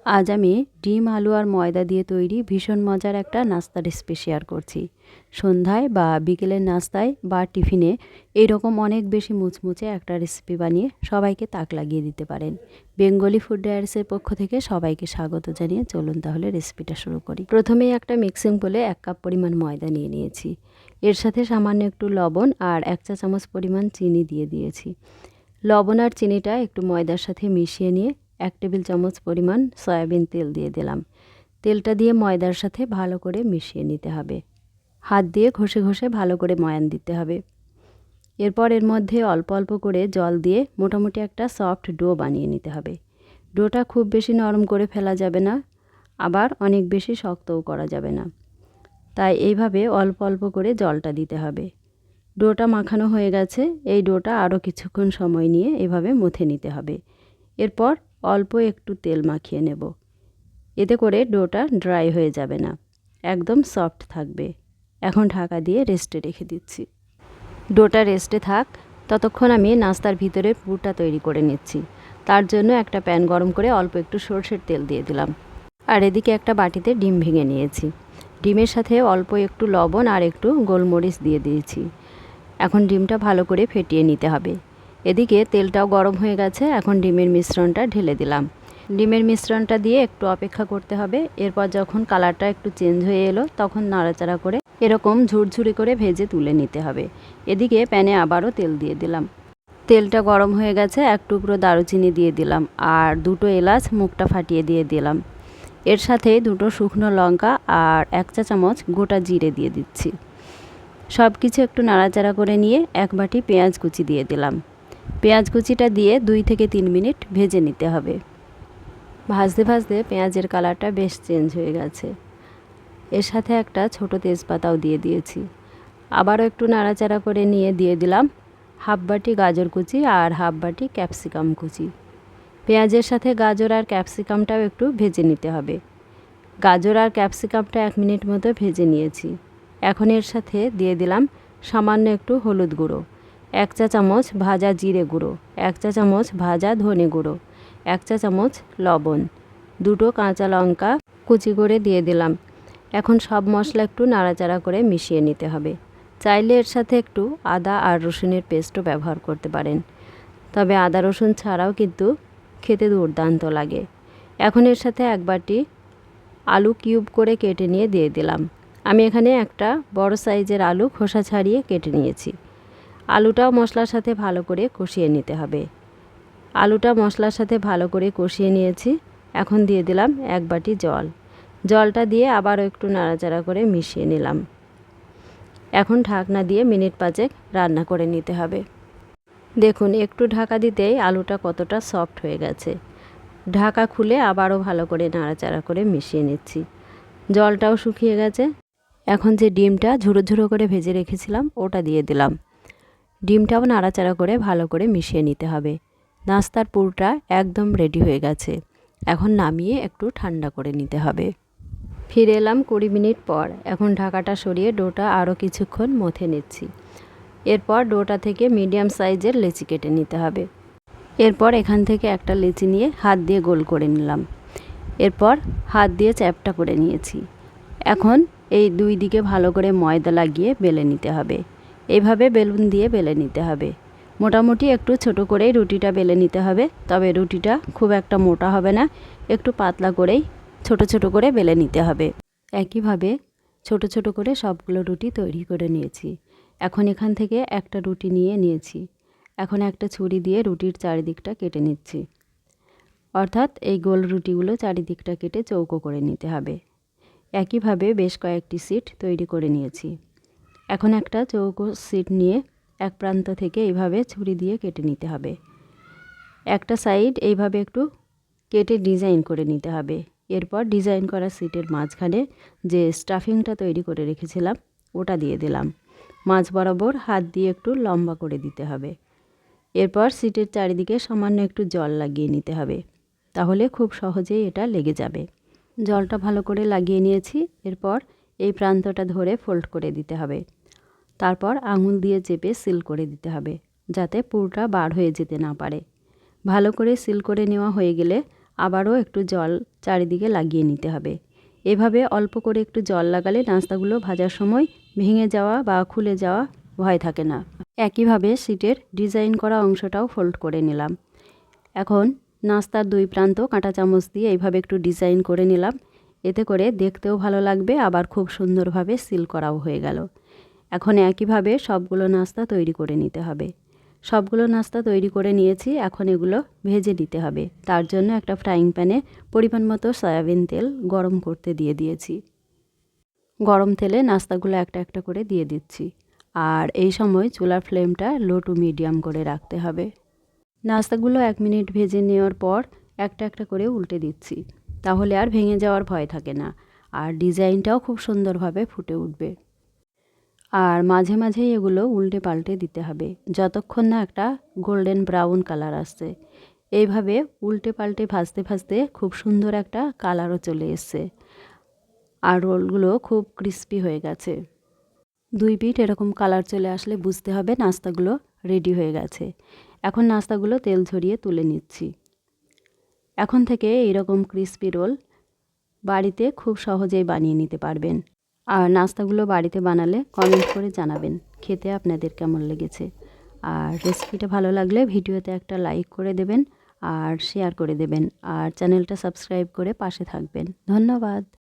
আজ আমি ডিম আলু আর ময়দা দিয়ে তৈরি ভীষণ মজার একটা নাস্তা রেসিপি শেয়ার করছি। সন্ধ্যায় বা বিকেলের নাস্তায় বা টিফিনে এইরকম অনেক বেশি মুচমুচে একটা রেসিপি বানিয়ে সবাইকে তাক লাগিয়ে দিতে পারেন। বেঙ্গলি ফুড ডায়ারিসের পক্ষ থেকে সবাইকে স্বাগত জানিয়ে চলুন তাহলে রেসিপিটা শুরু করি। প্রথমেই একটা মিক্সিং বলে 1 কাপ পরিমাণ ময়দা নিয়ে নিয়েছি। এর সাথে সামান্য একটু লবণ আর 1 চা চামচ পরিমাণ চিনি দিয়ে দিয়েছি। লবণ আর চিনিটা একটু ময়দার সাথে মিশিয়ে নিয়ে 1 টেবিল চামচ পরিমাণ সয়াবিন তেল দিয়ে দিলাম। তেলটা দিয়ে ময়দার সাথে ভালো করে মিশিয়ে নিতে হবে। হাত দিয়ে ঘষে ঘষে ভালো করে ময়ান দিতে হবে। এরপর এর মধ্যে অল্প অল্প করে জল দিয়ে মোটামুটি একটা সফট ডো বানিয়ে নিতে হবে। ডোটা খুব বেশি নরম করে ফেলা যাবে না, আবার অনেক বেশি শক্তও করা যাবে না। তাই এইভাবে অল্প অল্প করে জলটা দিতে হবে। ডোটা মাখানো হয়ে গেছে। এই ডোটা আরও কিছুক্ষণ সময় নিয়ে এভাবে মথে নিতে হবে। এরপর অল্প একটু তেল মাখিয়ে নেব। এতে করে ডোটা ড্রাই হয়ে যাবে না, একদম সফট থাকবে। এখন ঢাকা দিয়ে রেস্টে রেখে দিচ্ছি। ডোটা রেস্টে থাক, ততক্ষণ আমি নাস্তার ভিতরে পুরটা তৈরি করে নিচ্ছি। তার জন্য একটা প্যান গরম করে অল্প একটু সরষের তেল দিয়ে দিলাম। আর এদিকে একটা বাটিতে ডিম ভেঙে নিয়েছি। ডিমের সাথে অল্প একটু লবণ আর একটু গোলমরিচ দিয়ে দিয়েছি। এখন ডিমটা ভালো করে ফেটিয়ে নিতে হবে। এদিকে তেলটাও গরম হয়ে গেছে। এখন ডিমের মিশ্রণটা ঢেলে দিলাম। ডিমের মিশ্রণটা দিয়ে একটু অপেক্ষা করতে হবে। এরপর যখন কালারটা একটু চেঞ্জ হয়ে এলো তখন নাড়াচাড়া করে এরকম ঝুরঝুরি করে ভেজে তুলে নিতে হবে। এদিকে প্যানে আবারও তেল দিয়ে দিলাম। তেলটা গরম হয়ে গেছে। 1 টুকরো দারুচিনি দিয়ে দিলাম আর 2টো এলাচ মুখটা ফাটিয়ে দিয়ে দিলাম। এর সাথে 2টো শুকনো লঙ্কা আর 1 চা চামচ গোটা জিরে দিয়ে দিচ্ছি। সব কিছু একটু নাড়াচাড়া করে নিয়ে 1 বাটি পেঁয়াজ কুচি দিয়ে দিলাম। পেঁয়াজ কুচিটা দিয়ে 2 থেকে 3 মিনিট ভেজে নিতে হবে। ভাজতে ভাজতে পেঁয়াজের কালারটা বেশ চেঞ্জ হয়ে গেছে। এর সাথে একটা ছোট তেজপাতাও দিয়ে দিয়েছি। আবারও একটু নাড়াচাড়া করে নিয়ে দিয়ে দিলাম হাফ বাটি গাজর কুচি আর হাফ বাটি ক্যাপসিকাম কুচি। পেঁয়াজের সাথে গাজর আর ক্যাপসিকামটাও একটু ভেজে নিতে হবে। গাজর আর ক্যাপসিকামটা 1 মিনিট মতো ভেজে নিয়েছি। এখন এর সাথে দিয়ে দিলাম সামান্য একটু হলুদ গুঁড়ো, 1 চা চামচ ভাজা জিরে গুঁড়ো, 1 চা চামচ ভাজা ধনে গুঁড়ো, 1 চা চামচ লবণ, 2টো কাঁচা লঙ্কা কুচি করে দিয়ে দিলাম। এখন সব মশলা একটু নাড়াচাড়া করে মিশিয়ে নিতে হবে। চাইলে এর সাথে একটু আদা আর রসুনের পেস্টও ব্যবহার করতে পারেন, তবে আদা রসুন ছাড়াও কিন্তু খেতে দুর্দান্ত লাগে। এখন এর সাথে 1 বাটি আলু কিউব করে কেটে নিয়ে দিয়ে দিলাম। আমি এখানে একটা বড় সাইজের আলু খোসা ছাড়িয়ে কেটে নিয়েছি। আলুটাও মশলার সাথে ভালো করে কষিয়ে নিতে হবে। আলুটা মশলার সাথে ভালো করে কষিয়ে নিয়েছি। এখন দিয়ে দিলাম 1 বাটি জল। জলটা দিয়ে আবারও একটু নাড়াচাড়া করে মিশিয়ে নিলাম। এখন ঢাকনা দিয়ে মিনিট 5 রান্না করে নিতে হবে। দেখুন একটু ঢাকা দিতেই আলুটা কতটা সফট হয়ে গেছে। ঢাকা খুলে আবারও ভালো করে নাড়াচাড়া করে মিশিয়ে নিচ্ছি। জলটাও শুকিয়ে গেছে। এখন যে ডিমটা ঝুরো ঝুরো করে ভেজে রেখেছিলাম ওটা দিয়ে দিলাম। ডিমটাও নাড়াচাড়া করে ভালো করে মিশিয়ে নিতে হবে। নাস্তার পুরটা একদম রেডি হয়ে গেছে। এখন নামিয়ে একটু ঠান্ডা করে নিতে হবে। ফিরে এলাম 20 মিনিট পর। এখন ঢাকাটা সরিয়ে ডোটা আরও কিছুক্ষণ মথে নিচ্ছি। এরপর ডোটা থেকে মিডিয়াম সাইজের লেচি কেটে নিতে হবে। এরপর এখান থেকে একটা লেচি নিয়ে হাত দিয়ে গোল করে নিলাম। এরপর হাত দিয়ে চ্যাপটা করে নিয়েছি। এখন এই 2 দিকে ভালো করে ময়দা লাগিয়ে বেলে নিতে হবে। এইভাবে বেলুন দিয়ে বেলে নিতে হবে। মোটামুটি একটু ছোট করেই রুটিটা বেলে নিতে হবে, তবে রুটিটা খুব একটা মোটা হবে না, একটু পাতলা করেই ছোট ছোট করে বেলে নিতে হবে। একইভাবে ছোট ছোট করে সবগুলো রুটি তৈরি করে নিয়েছি। এখন এখান থেকে একটা রুটি নিয়ে নিয়েছি। এখন একটা ছুরি দিয়ে রুটির চারিদিকটা কেটে নিচ্ছি। অর্থাৎ এই গোল রুটিগুলো চারিদিকটা কেটে চৌকো করে নিতে হবে। একইভাবে বেশ কয়েকটি সিট তৈরি করে নিয়েছি। এখন একটা চৌকো সিট নিয়ে এক প্রান্ত থেকে এইভাবে ছুরি দিয়ে কেটে নিতে হবে। একটা সাইড এইভাবে একটু কেটে ডিজাইন করে নিতে হবে। এরপর ডিজাইন করা সিটের মাঝখানে যে স্টাফিংটা তৈরি করে রেখেছিলাম ওটা দিয়ে দিলাম। মাঝ বরাবর হাত দিয়ে একটু লম্বা করে দিতে হবে। এরপর সিটের চারিদিকে সামান্য একটু জল লাগিয়ে নিতে হবে, তাহলে খুব সহজেই এটা লেগে যাবে। জলটা ভালো করে লাগিয়ে নিয়েছি। এরপর এই প্রান্তটা ধরে ফোল্ড করে দিতে হবে। তারপর আঙুল দিয়ে চেপে সিল করে দিতে হবে, যাতে পুরটা বার হয়ে যেতে না পারে। ভালো করে সিল করে নেওয়া হয়ে গেলে আবারও একটু জল চারিদিকে লাগিয়ে নিতে হবে। এভাবে অল্প করে একটু জল লাগালে নাস্তাগুলো ভাজার সময় ভেঙে যাওয়া বা খুলে যাওয়া ভয় থাকে না। একইভাবে শিটের ডিজাইন করা অংশটাও ফোল্ড করে নিলাম। এখন নাস্তার দুই প্রান্ত কাঁটা চামচ দিয়ে এইভাবে একটু ডিজাইন করে নিলাম। এতে করে দেখতেও ভালো লাগবে, আবার খুব সুন্দরভাবে সিল করাও হয়ে গেল। এখন একইভাবে সবগুলো নাস্তা তৈরি করে নিতে হবে। সবগুলো নাস্তা তৈরি করে নিয়েছি, এখন এগুলো ভেজে নিতে হবে। তার জন্য একটা ফ্রাইং প্যানে পরিমাণ মতো সয়াবিন তেল গরম করতে দিয়ে দিয়েছি। গরম তেলে নাস্তাগুলো একটা একটা করে দিয়ে দিচ্ছি। আর এই সময় চুলার ফ্লেমটা লো টু মিডিয়াম করে রাখতে হবে। নাস্তাগুলো 1 মিনিট ভেজে নেওয়ার পর একটা একটা করে উল্টে দিচ্ছি। তাহলে আর ভেঙে যাওয়ার ভয় থাকে না, আর ডিজাইনটাও খুব সুন্দরভাবে ফুটে উঠবে। আর মাঝে মাঝেই এগুলো উল্টে পাল্টে দিতে হবে, যতক্ষণ না একটা গোল্ডেন ব্রাউন কালার আসছে। এইভাবে উল্টে পাল্টে ভাজতে ভাজতে খুব সুন্দর একটা কালারও চলে এসছে, আর রোলগুলো খুব ক্রিস্পি হয়ে গেছে। 2 পিঠ এরকম কালার চলে আসলে বুঝতে হবে নাস্তাগুলো রেডি হয়ে গেছে। এখন নাস্তাগুলো তেল ঝরিয়ে তুলে নিচ্ছি। এখন থেকে এইরকম ক্রিস্পি রোল বাড়িতে খুব সহজেই বানিয়ে নিতে পারবেন। আর নাস্তাগুলো বাড়িতে বানালে কমেন্ট করে জানাবেন খেতে আপনাদের কেমন লেগেছে। আর রেসিপিটা ভালো লাগলে ভিডিওতে একটা লাইক করে দেবেন আর শেয়ার করে দেবেন, আর চ্যানেলটা সাবস্ক্রাইব করে পাশে থাকবেন। ধন্যবাদ।